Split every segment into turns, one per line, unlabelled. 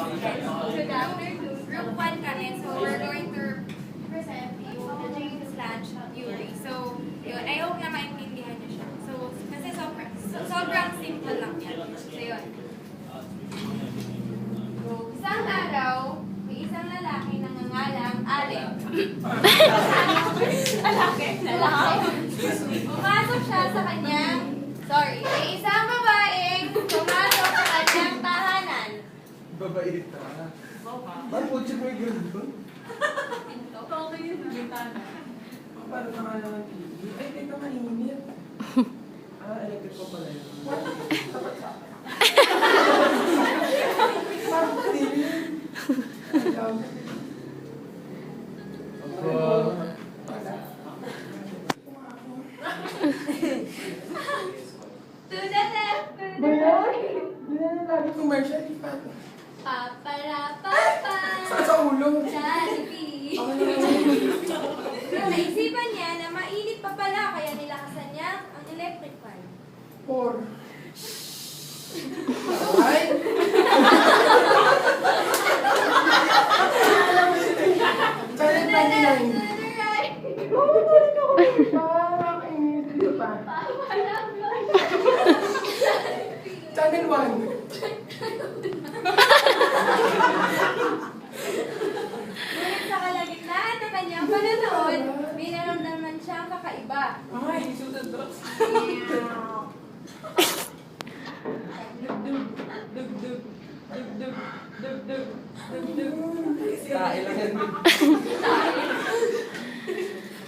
Good afternoon. Group 1 kami. So, we're going to present yung the James Lange theory. So, yun. I hope na maintindihan niyo siya. So, kasi sobrang simple lang yan. So, yun. So, isang araw, may isang lalaki na nangangalang Alec. Lalaki. Pumasok siya sa kanyang, may isang babaeng pumasok sa kanyang tahanan.
Babaita. Ba't po siya may gano'n?
Okay yun, bintana.
Parang nakala ng TV. Ay, teka, mainit. Electric po pala yun. Tapat sa akin. Parang madilim.
To the left, to the
Bayan?
right.
Yan na lagi commercial.
Paparapapa.
Sa ulo.
Jollibee. Pero naisipan niya na mainit pa pala, kaya nilakasan niya ang electric fan.
Or. Ay!
To the left, to the right.
Oo, balik ako. Parang init. Dito pa.
Paparapapa.
Channel 1.
Ngunit sa kalagitnaan ng kanyang panonood, may naramdaman siyang kakaiba.
Ay, susunod doon.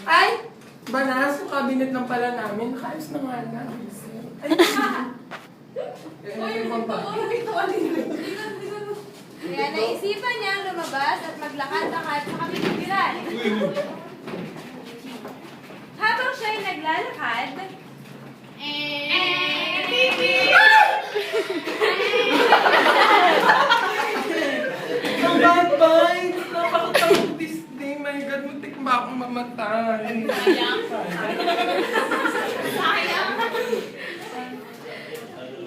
Ay! Banas, yung cabinet ng pala namin. Ayos na nga lang. Ay,
Kaya naisipan niyang lumabas at maglakad-lakad sa kapitiran. Habang siya'y naglalakad,
ang bad vibes! Napakatawag Disney. My God, muntik ba akong mamatay?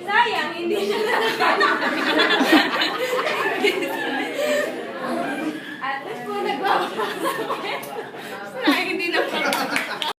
sayang, hindi siya nalakad. At least kung nagbabasakit,